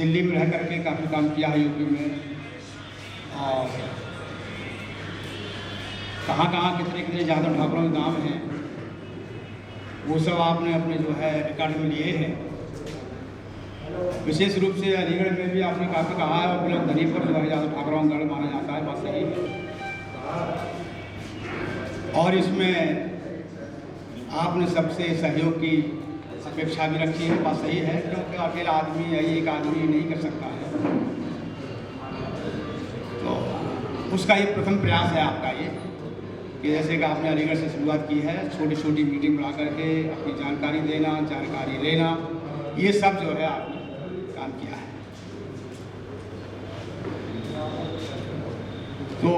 दिल्ली में रह करके काफ़ी काम किया है यूपी में, और कहाँ कहाँ कितने कितने ज़्यादा ठाकुरों के नाम हैं वो सब आपने अपने जो है रिकॉर्ड में लिए हैं। विशेष रूप से अलीगढ़ में भी आपने काफ़ी कहा है, और बिलोक धनी पर जो है ज़्यादा ठाकुरों का गढ़ माना जाता है, बात सही है। और इसमें आपने सबसे सहयोग की अपेक्षा भी रखी है, बात सही है, क्योंकि अकेला आदमी या एक आदमी नहीं कर सकता है। तो उसका ये प्रथम प्रयास है आपका ये, कि जैसे कि आपने अलीगढ़ से शुरुआत की है, छोटी छोटी मीटिंग बुला करके अपनी जानकारी देना, जानकारी लेना, ये सब जो है आपने काम किया है। तो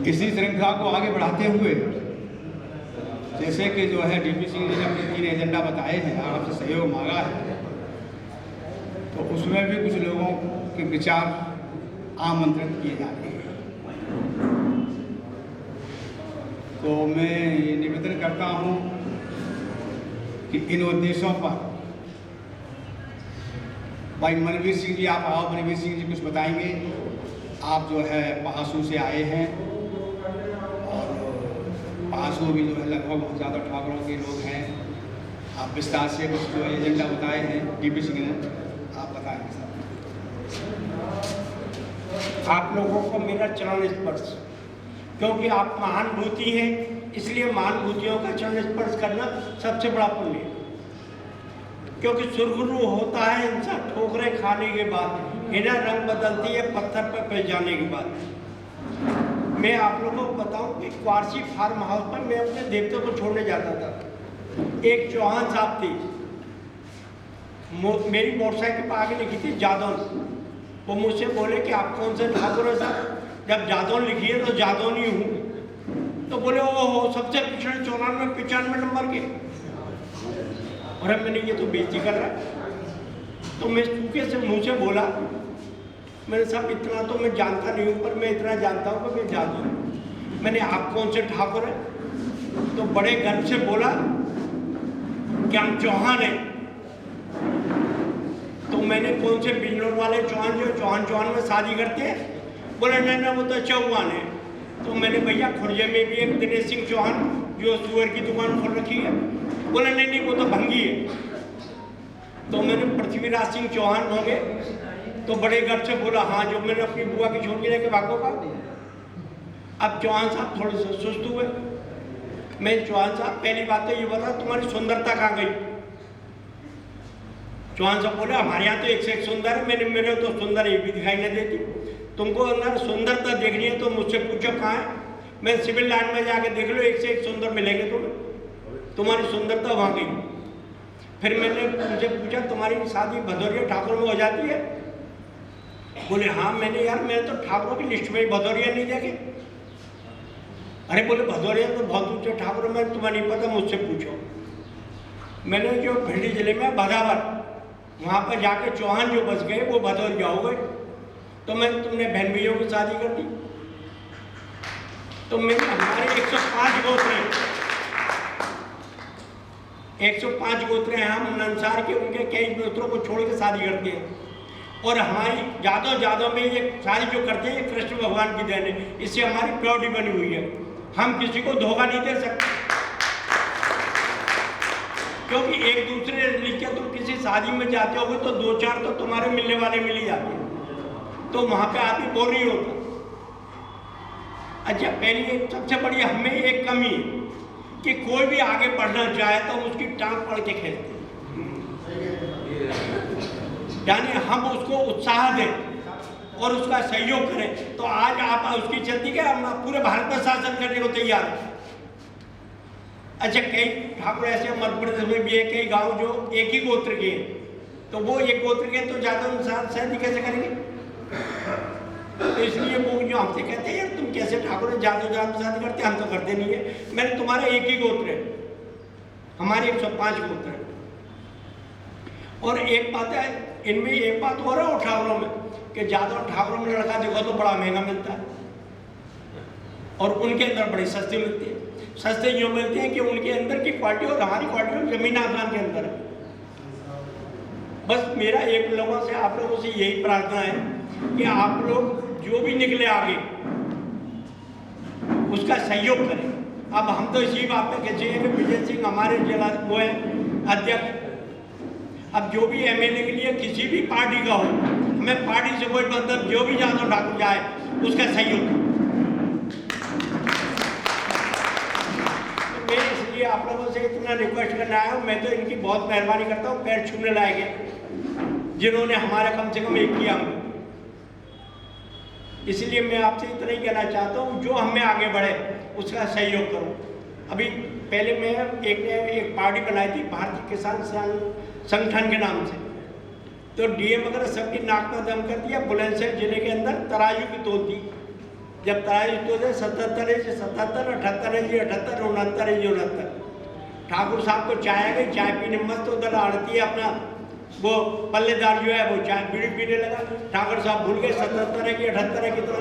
इसी श्रृंखला को आगे बढ़ाते हुए, जैसे कि जो है डीपी सिंह ने अपने 3 एजेंडा बताए हैं और आपसे सहयोग मांगा है, तो उसमें भी कुछ लोगों के विचार आमंत्रित किए जा रहे हैं। तो मैं ये निवेदन करता हूँ कि इन उद्देश्यों पर भाई मनवीर सिंह जी, आप आओ। मनवीर सिंह जी कुछ बताएंगे। आप जो है पहासू से आए हैं, और पहासू भी जो है लगभग बहुत ज़्यादा ठाकुरों के लोग हैं। आप विस्तार से कुछ जो एजेंडा बताए हैं डीपी सिंह ने, आप बताएंगे सर। आप लोगों को मेरा चरण स्पर्श, क्योंकि आप महानुभूति हैं, इसलिए महानुभूतियों का चरण स्पर्श करना सबसे बड़ा पुण्य है। क्योंकि सुरगुरु होता है इंसान ठोकरें खाने के बाद, हिना रंग बदलती है पत्थर पर पैर जाने के बाद। मैं आप लोगों को बताऊं कि क्वारसी फार्म हाउस पर मैं अपने देवते को छोड़ने जाता था। एक चौहान साहब थी, मेरी मोटरसाइकिल पर आगे लिखी थी जादौन। वो मुझसे बोले कि आप कौन से ठाकुर है साहब? जब जादौन लिखी है तो जादौनी हूँ। तो बोले वो सबसे पिछड़े 94-95 नंबर के। और मैंने ये तो बेइज्जती कर रहा है। तो मैं सूखे से मुँह से बोला, मैंने साहब इतना तो मैं जानता नहीं हूँ, पर मैं इतना जानता हूँ कि मैं जादू हूँ। मैंने आप कौन से ठाकुर है? तो बड़े गर्व से बोला कि हम चौहान हैं। तो मैंने कौन से बिजनौर वाले चौहान जो चौहान में शादी करते हैं? बोले नहीं वो तो चौहान है। तो मैंने भैया खुर्जे में भी एक दिनेश सिंह चौहान जो सुअर की दुकान खोल रखी है, बोले नहीं वो तो भंगी है। तो मैंने पृथ्वीराज सिंह चौहान होंगे। तो बड़े गर्व से बोला हाँ, जो मैंने अपनी बुआ की छोड़ के लेके भागो का। अब चौहान साहब थोड़े से सुस्त हुए। मैं चौहान साहब पहली बात तो ये बता, तुम्हारी सुंदरता कहाँ गई? चौहान साहब बोले हमारे यहाँ तो एक से एक सुंदर है। मैंने मेरे तो सुंदर ये भी दिखाई नहीं देती। तुमको अगर सुंदरता देखनी है तो मुझसे पूछो कहाँ है। मैं सिविल लाइन में जाके देख लो, एक से एक सुंदर मिलेंगे तुम्हें। तुम्हारी सुंदरता वहाँ गई। फिर मैंने उनसे पूछा तुम्हारी शादी भदौरिया ठाकुर में हो जाती है? बोले हाँ। मैंने तो ठाकुरों की लिस्ट में भदौरिया नहीं देखे। अरे बोले भदौरिया तो बहुत ऊंचे ठाकुर में, तुम्हें नहीं पता, मुझसे पूछो। मैंने जो भिंडी जिले में भदावर, वहाँ पर जाके चौहान जो बस गए वो भदौरिया हो गए। तो मैं तुमने बहन भैयों की शादी कर दी। तो मैंने हमारे 105 गोत्र हैं, 105 गोत्र हैं हम नंसार के, उनके कई गोत्रों को छोड़ के शादी करते हैं। और हमारी जादव में ये शादी जो करते हैं कृष्ण भगवान की देन है। इससे हमारी प्राउडी बनी हुई है। हम किसी को धोखा नहीं दे सकते, क्योंकि एक दूसरे लिख तुम किसी शादी में जाते होगे तो 2-4 तो तुम्हारे मिलने वाले मिल ही जाते हैं। तो वहाँ पे आदमी बोर नहीं होता। अच्छा, पहली एक सबसे बड़ी हमें एक कमी है कि कोई भी आगे बढ़ना चाहे तो उसकी टांग पड़ के खेलते हैं। यानी हम उसको उत्साह दें और उसका सहयोग करें। तो आज आप उसकी चलती के हम पूरे भारत में शासन करने को तैयार हैं। अच्छा, कई ठाकुर ऐसे मध्य प्रदेश में भी है, कई गांव जो एक ही गोत्र के हैं, तो वो एक गोत्र के तो ज़्यादा शादी कैसे करेंगे? तो इसलिए वो जो हमसे कहते हैं यार तुम कैसे ठाकुर ज़्यादा शादी करते, हम तो करते नहीं है। मैंने तुम्हारा एक ही गोत्र है, हमारे 105 गोत्र है। और एक बात है इनमें, एक बात और है ठाकुरों में कि ज़्यादा ठाकुरों में लड़का देखो तो बड़ा महंगा मिलता है और उनके अंदर बड़ी सस्ती मिलती है। सस्ते यूँ मिलते हैं कि उनके अंदर की क्वालिटी और हमारी क्वालिटी में जमीन आसमान के अंदर है। बस मेरा एक लोगों से, आप लोगों से यही प्रार्थना है कि आप लोग जो भी निकले आगे उसका सहयोग करें। अब हम तो इसी बात पे कहते हैं कि विजय सिंह हमारे जिला वो है अध्यक्ष, अब जो भी एमएलए के लिए किसी भी पार्टी का हो, हमें पार्टी से कोई मतलब, जो भी यादव ठाकुर जाए उसका सहयोग। तो मैं इसलिए आप लोगों से इतना रिक्वेस्ट करना आया हूँ। मैं तो इनकी बहुत मेहरबानी करता हूँ, पैर छूने लायक है जिन्होंने हमारा कम से कम एक किया हमको। इसलिए मैं आपसे इतना ही कहना चाहता हूँ, जो हमें आगे बढ़े उसका सहयोग करो। अभी पहले मैं एक पार्टी बनाई थी भारतीय किसान संगठन के नाम से, तो डीएम वगैरह सबकी नाक में दम कर दिया। बुलंदशहर जिले के अंदर तराजू की तोल दी, जब तराजू तोले 77 है 77, 78 है 78, 69 है 69। ठाकुर साहब को चाय आ गई, चाय पीने मस्त, उधर आड़ती है अपना वो पल्लेदार जो है वो चाय बीड़ी पीने लगा। ठाकुर साहब भूल गए 77 है कि 78 है कितना,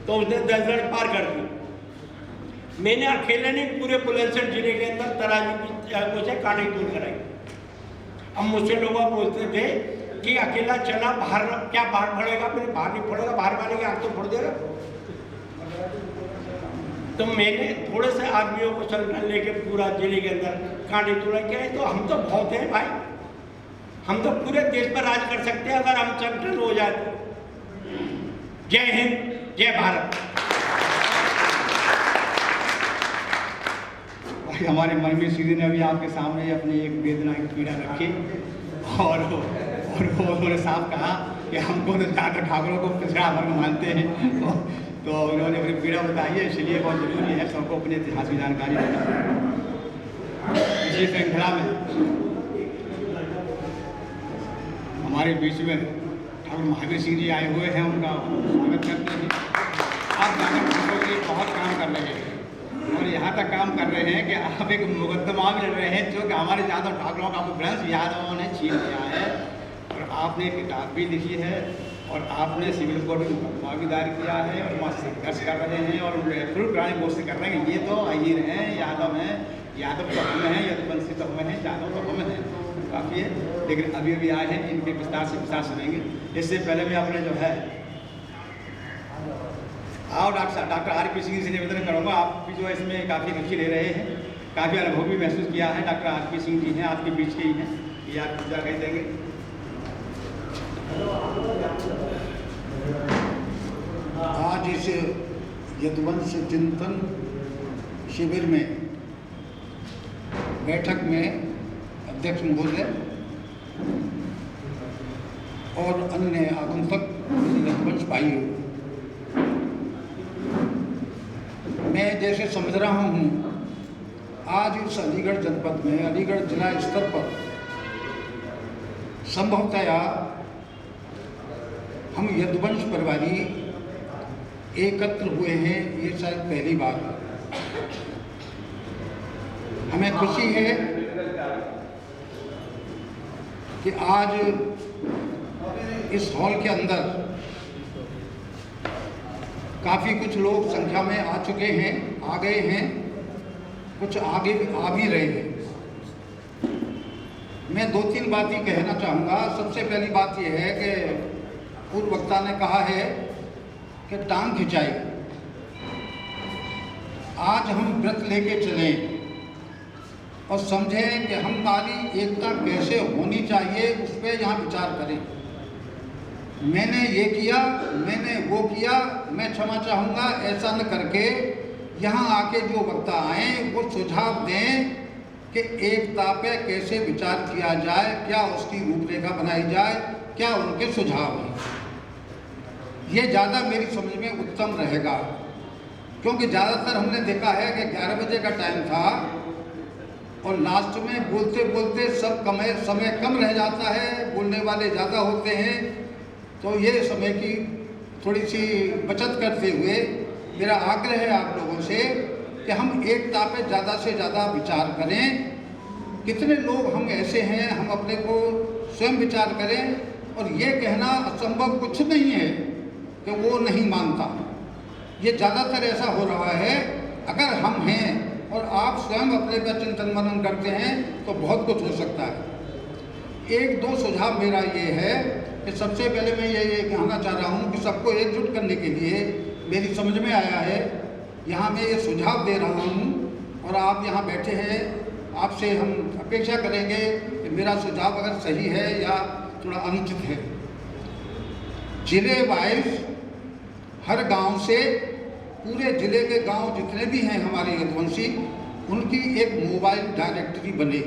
तो उसने 10 मिनट पार कर दी। मैंने अकेले नहीं, पूरे बुलंदशहर जिले के अंदर तराजू की कांटे तोड़ कराई। अब मुझसे लोग बोलते थे कि अकेला चना बाहर, क्या बाहर पड़ेगा? मैंने बाहर नहीं पड़ेगा, बाहर वाले की आँख तो फोड़ देगा। तो मैंने थोड़े से आदमियों को संगठन लेके पूरा जिले के अंदर कांटे तोड़ा। क्या है, तो हम तो बहुत हैं भाई, हम तो पूरे देश पर राज कर सकते हैं अगर हम संगठन हो जाए तो। जय हिंद, जय भारत। हमारे मनवीर सिंह ने अभी आपके सामने अपनी एक वेदना की पीड़ा रखी और उन्होंने साफ कहा कि हमको तो ज़्यादा ठाकुरों को पिछड़ा वर्ग मानते हैं, तो उन्होंने अपनी पीड़ा बताई है। इसलिए बहुत जरूरी है सबको अपने इतिहास की जानकारी देना। इसी श्रृंखला में हमारे बीच में ठाकुर महावीर सिंह जी आए हुए हैं, उनका स्वागत करते हैं। आप जाकर ठाकुर जी बहुत काम कर रहे हैं और यहाँ तक काम कर रहे हैं कि आप एक मुकदमा भी लड़ रहे हैं जो कि हमारे यादव ठाकुरों का वंश यादवों ने छीन लिया है, और आपने किताब भी लिखी है और आपने सिविल कोर्ट में मुकदमा भी दायर किया है और वहाँ संघर्ष कर रहे हैं और फुल ग्रांड कोर्स कर रहे हैं कि ये तो अहीर हैं, यादव हैं, यादव तो हम हैं, यदुवंशी तो हम हैं, यादव तो हम हैं। काफ़ी है, लेकिन अभी अभी आए हैं, इनके विस्तार से विस्तार सुनेंगे। इससे पहले भी आपने जो है आओ डॉक्टर आरपी सिंह से निवेदन करूँगा, आप भी जो है इसमें काफ़ी रुचि ले रहे हैं, काफ़ी अनुभव भी महसूस किया है। डॉक्टर आरपी सिंह जी हैं, आपके बीच के ही हैं, ये आप पूजा कह देंगे। आज इस यदुवंश चिंतन शिविर में बैठक में अध्यक्ष महोदय और अन्य आगंतुक यदुवंश भाइयों, मैं जैसे समझ रहा हूँ आज इस अलीगढ़ जनपद में, अलीगढ़ जिला स्तर पर संभवतया हम यदुवंश परिवारी एकत्र हुए हैं, ये शायद पहली बार है। हमें खुशी है कि आज इस हॉल के अंदर काफ़ी कुछ लोग संख्या में आ चुके हैं, आ गए हैं, कुछ आगे आ भी रहे हैं। मैं 2-3 बात ही कहना चाहूँगा। सबसे पहली बात यह है कि पूर्व वक्ता ने कहा है कि टांग खिंचाई। आज हम व्रत लेके चलें और समझें कि हमारी एकता कैसे होनी चाहिए, उस पर यहाँ विचार करें। मैंने ये किया, मैंने वो किया, मैं क्षमा चाहूँगा, ऐसा न करके यहाँ आके जो वक्ता आए वो सुझाव दें कि एकता पे कैसे विचार किया जाए, क्या उसकी रूपरेखा बनाई जाए, क्या उनके सुझाव हैं। ये ज़्यादा मेरी समझ में उत्तम रहेगा, क्योंकि ज़्यादातर हमने देखा है कि 11 बजे का टाइम था और लास्ट में बोलते बोलते सब समय कम रह जाता है, बोलने वाले ज़्यादा होते हैं। तो ये समय की थोड़ी सी बचत करते हुए मेरा आग्रह है आप लोगों से कि हम एकता पे ज़्यादा से ज़्यादा विचार करें। कितने लोग हम ऐसे हैं, हम अपने को स्वयं विचार करें और ये कहना असंभव कुछ नहीं है कि वो नहीं मानता। ये ज़्यादातर ऐसा हो रहा है। अगर हम हैं और आप स्वयं अपने पर चिंतन मनन करते हैं तो बहुत कुछ हो सकता है। एक दो सुझाव मेरा ये है कि सबसे पहले मैं ये कहना चाह रहा हूँ कि सबको एकजुट करने के लिए मेरी समझ में आया है, यहाँ मैं ये सुझाव दे रहा हूँ और आप यहाँ बैठे हैं, आपसे हम अपेक्षा करेंगे कि मेरा सुझाव अगर सही है या थोड़ा अनुचित है। जिले वाइज हर गांव से पूरे जिले के गांव जितने भी हैं हमारे यदुवंशी, उनकी एक मोबाइल डायरेक्टरी बने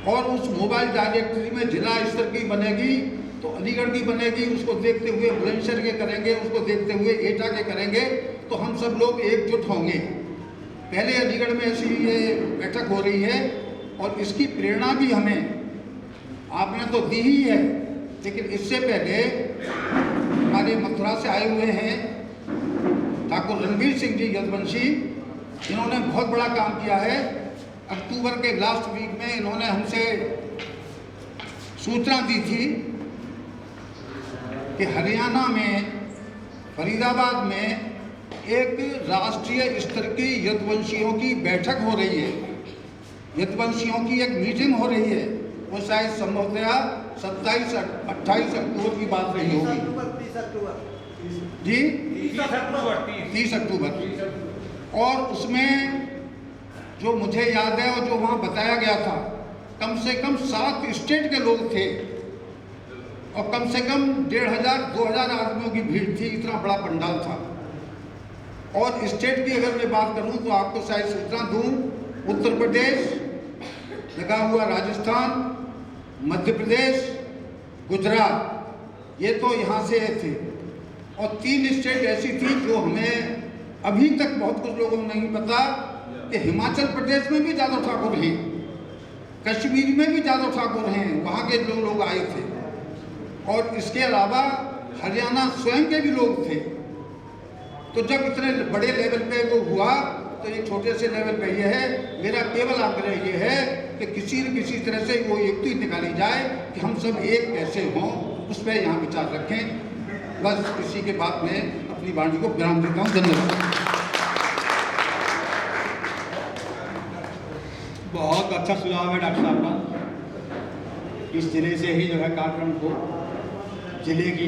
और उस मोबाइल डायरेक्टरी में जिला स्तर की बनेगी तो अलीगढ़ की बनेगी, उसको देखते हुए बुलंदशहर के करेंगे, उसको देखते हुए एटा के करेंगे, तो हम सब लोग एकजुट होंगे। पहले अलीगढ़ में ऐसी ये बैठक हो रही है और इसकी प्रेरणा भी हमें आपने तो दी ही है, लेकिन इससे पहले हमारे मथुरा से आए हुए हैं ठाकुर रणवीर सिंह जी यदुवंशी, इन्होंने बहुत बड़ा काम किया है। अक्टूबर के लास्ट वीक में इन्होंने हमसे सूचना दी थी कि हरियाणा में फरीदाबाद में एक राष्ट्रीय स्तर की यदुवंशियों की बैठक हो रही है, यदुवंशियों की एक मीटिंग हो रही है। वो शायद संभवतः 27-28 अक्टूबर की बात रही होगी जी, 30 अक्टूबर। और उसमें जो मुझे याद है और जो वहाँ बताया गया था, कम से कम 7 स्टेट के लोग थे और कम से कम 1500-2000 आदमियों की भीड़ थी, इतना बड़ा पंडाल था। और स्टेट की अगर मैं बात करूं तो आपको शायद सूचना दूं, उत्तर प्रदेश लगा हुआ, राजस्थान, मध्य प्रदेश, गुजरात, ये तो यहाँ से थे। और 3 स्टेट ऐसी थी जो हमें अभी तक बहुत कुछ लोगों को नहीं पता कि हिमाचल प्रदेश में भी जादव ठाकुर हैं, कश्मीर में भी जादव ठाकुर हैं, वहाँ के जो लोग आए थे। और इसके अलावा हरियाणा स्वयं के भी लोग थे। तो जब इतने बड़े लेवल पे वो हुआ तो ये छोटे से लेवल पे ये है, मेरा केवल आग्रह ये है कि किसी न किसी तरह से वो युक्ति निकाली जाए कि हम सब एक कैसे हों, उस पर यहाँ विचार रखें। बस इसी के बाद में अपनी वाणी को विराम देता हूँ। धन्यवाद। बहुत अच्छा सुझाव है डॉक्टर साहब का। इस जिले से ही जो है कार्यक्रम को जिले की